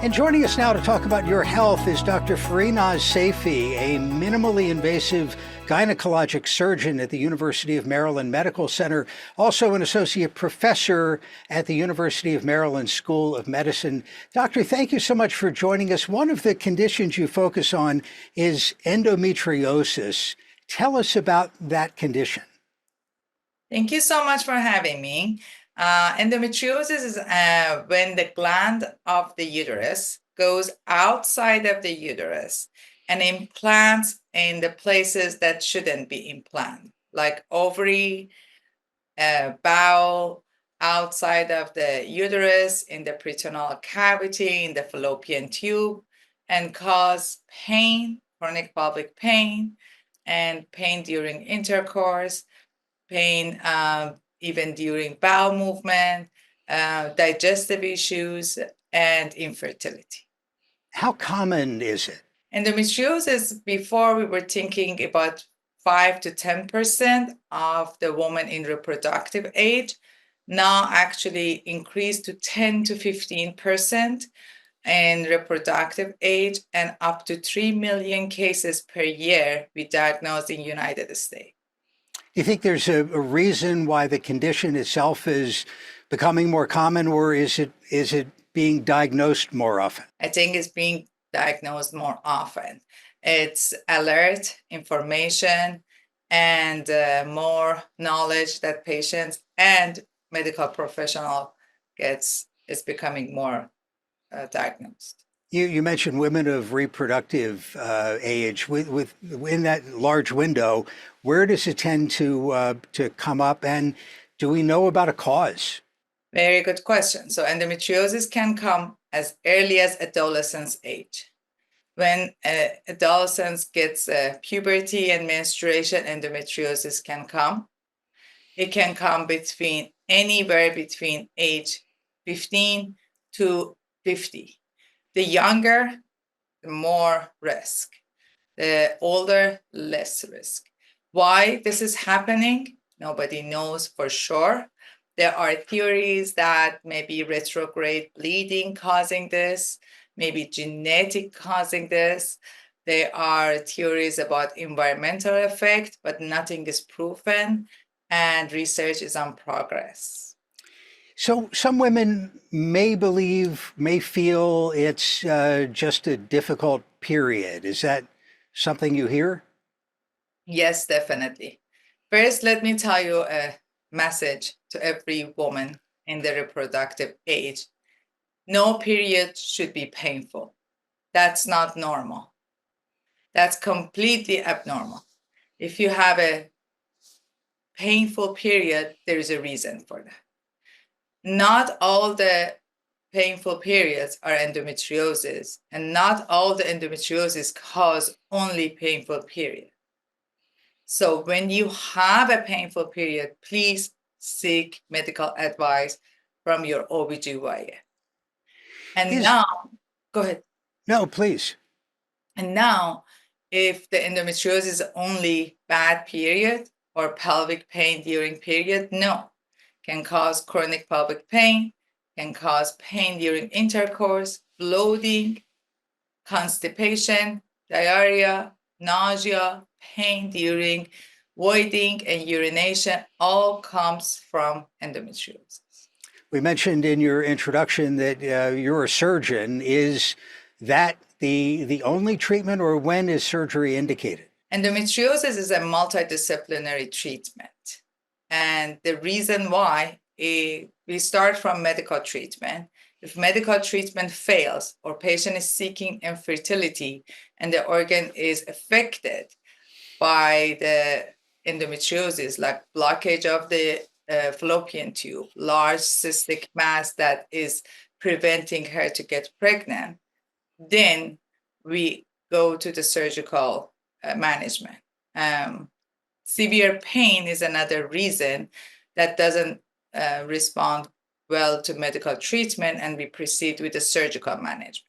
And joining us now to talk about your health is Dr. Farinaz Seifi, a minimally invasive gynecologic surgeon at the University of Maryland Medical Center, also an associate professor at the University of Maryland School of Medicine. Doctor, thank you so much for joining us. One of the conditions you focus on is endometriosis. Tell us about that condition. Thank you so much for having me. Endometriosis is when the gland of the uterus goes outside of the uterus and implants in the places that shouldn't be implanted, like ovary, bowel, outside of the uterus, in the peritoneal cavity, in the fallopian tube, and cause pain, chronic pelvic pain, and pain during intercourse, pain even during bowel movement, digestive issues, and infertility. How common is it? Endometriosis, before we were thinking about 5 to 10% of the woman in reproductive age, now actually increased to 10 to 15% in reproductive age, and up to 3 million cases per year we diagnose in United States. Do you think there's a reason why the condition itself is becoming more common, or is it being diagnosed more often? I think it's being diagnosed more often. It's alert information and more knowledge that patients and medical professional is becoming more diagnosed. You mentioned women of reproductive age. In that large window, where does it tend to come up, and do we know about a cause? Very good question. So endometriosis can come as early as adolescence age. When adolescence gets puberty and menstruation, endometriosis can come. It can come anywhere between age 15 to 50. The younger, the more risk. The older, less risk. Why this is happening? Nobody knows for sure. There are theories that maybe retrograde bleeding causing this, maybe genetic causing this. There are theories about environmental effect, but nothing is proven, and research is on progress. So some women may feel it's just a difficult period. Is that something you hear? Yes, definitely. First, let me tell you a message to every woman in the reproductive age. No period should be painful. That's not normal. That's completely abnormal. If you have a painful period, there is a reason for that. Not all the painful periods are endometriosis, and not all the endometriosis cause only painful period. So when you have a painful period, please seek medical advice from your OBGYN. And now, go ahead. No, please. And now, if the endometriosis is only bad period or pelvic pain during period, no. Can cause chronic pelvic pain, can cause pain during intercourse, bloating, constipation, diarrhea, nausea, pain during voiding and urination, all comes from endometriosis. We mentioned in your introduction that you're a surgeon. Is that the only treatment, or when is surgery indicated? Endometriosis is a multidisciplinary treatment. And the reason why we start from medical treatment. If medical treatment fails or patient is seeking infertility and the organ is affected by the endometriosis, like blockage of the fallopian tube, large cystic mass that is preventing her to get pregnant, then we go to the surgical management. Severe pain is another reason that doesn't respond well to medical treatment, and we proceed with the surgical management.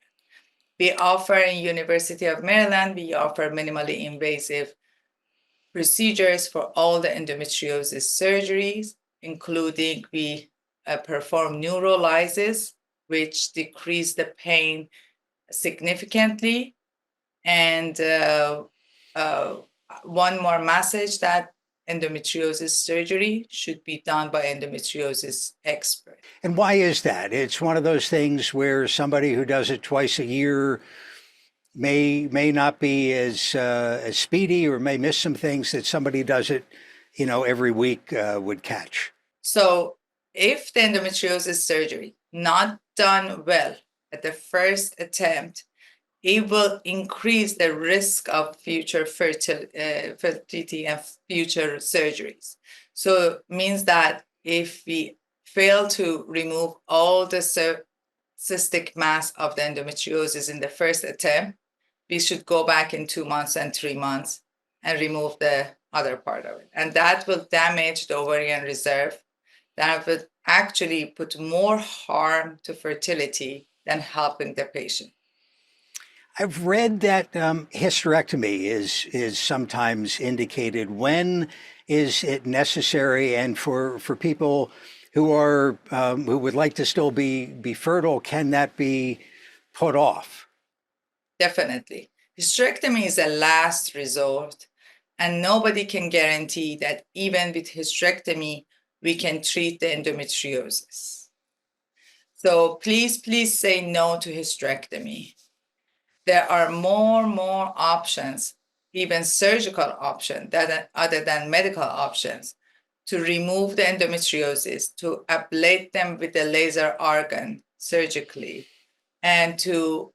We offer in University of Maryland, we offer minimally invasive procedures for all the endometriosis surgeries, including we perform neurolysis, which decrease the pain significantly. And one more message, that endometriosis surgery should be done by endometriosis expert. And why is that? It's one of those things where somebody who does it twice a year may not be as speedy, or may miss some things that somebody does it, every week would catch. So if the endometriosis surgery not done well at the first attempt, it will increase the risk of future fertility and future surgeries. So it means that if we fail to remove all the cystic mass of the endometriosis in the first attempt, we should go back in 2 months and 3 months and remove the other part of it. And that will damage the ovarian reserve. That would actually put more harm to fertility than helping the patient. I've read that hysterectomy is sometimes indicated. When is it necessary? And for people who are who would like to still be fertile, can that be put off? Definitely. Hysterectomy is a last resort, and nobody can guarantee that even with hysterectomy, we can treat the endometriosis. So please say no to hysterectomy. There are more options, even surgical options, that other than medical options, to remove the endometriosis, to ablate them with a laser argon surgically, and to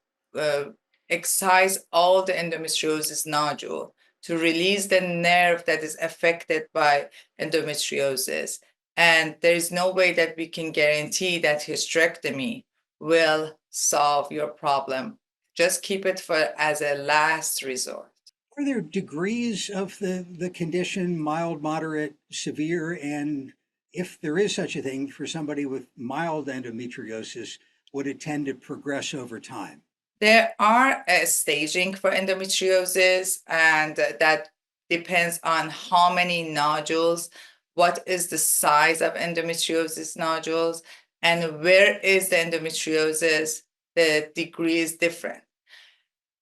excise all the endometriosis nodule, to release the nerve that is affected by endometriosis. And there is no way that we can guarantee that hysterectomy will solve your problem. Just keep it as a last resort. Are there degrees of the condition, mild, moderate, severe? And if there is such a thing for somebody with mild endometriosis, would it tend to progress over time? There are a staging for endometriosis, and that depends on how many nodules, what is the size of endometriosis nodules, and where is the endometriosis. The degree is different.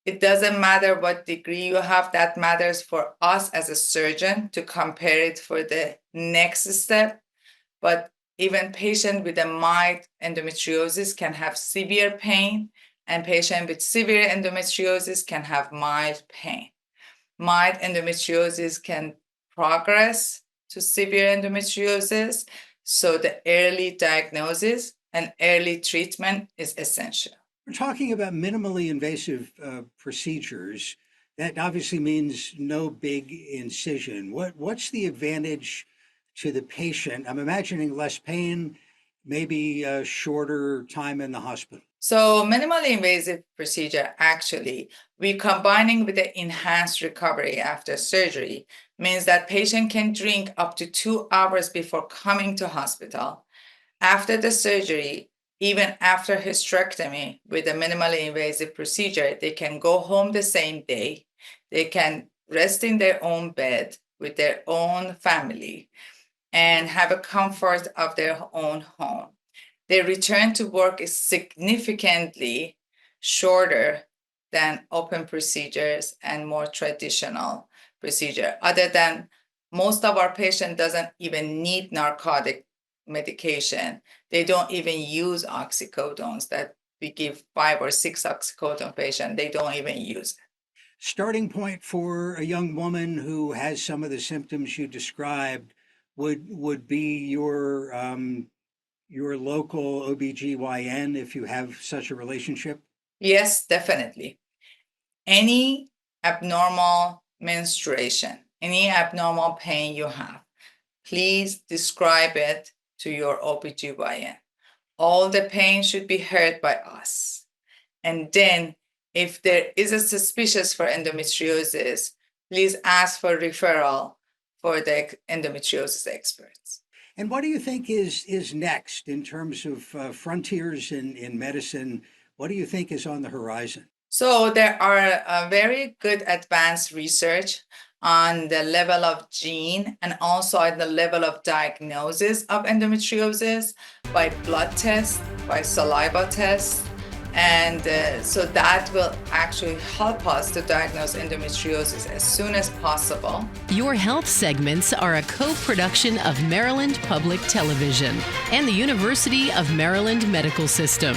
It doesn't matter what degree you have. That matters for us as a surgeon to compare it for the next step. But even patient with a mild endometriosis can have severe pain, and patient with severe endometriosis can have mild pain. Mild endometriosis can progress to severe endometriosis, so the early diagnosis and early treatment is essential. We're talking about minimally invasive procedures. That obviously means no big incision. What's the advantage to the patient? I'm imagining less pain, maybe a shorter time in the hospital. So minimally invasive procedure, actually, we combining with the enhanced recovery after surgery, means that patient can drink up to 2 hours before coming to hospital. After the surgery, even after hysterectomy with a minimally invasive procedure, they can go home the same day. They can rest in their own bed with their own family and have a comfort of their own home. Their return to work is significantly shorter than open procedures and more traditional procedure. Other than most of our patients doesn't even need narcotic medication. They don't even use oxycodones that we give 5 or 6 oxycodone patients. They don't even use it. Starting point for a young woman who has some of the symptoms you described would be your local OBGYN, if you have such a relationship? Yes, definitely. Any abnormal menstruation, any abnormal pain you have, please describe it to your OBGYN. All the pain should be heard by us. And then if there is a suspicious for endometriosis, please ask for referral for the endometriosis experts. And what do you think is next in terms of frontiers in medicine? What do you think is on the horizon? So there are very good advanced research on the level of gene and also at the level of diagnosis of endometriosis by blood tests, by saliva tests, And so that will actually help us to diagnose endometriosis as soon as possible. Your health segments are a co-production of Maryland Public Television and the University of Maryland Medical System.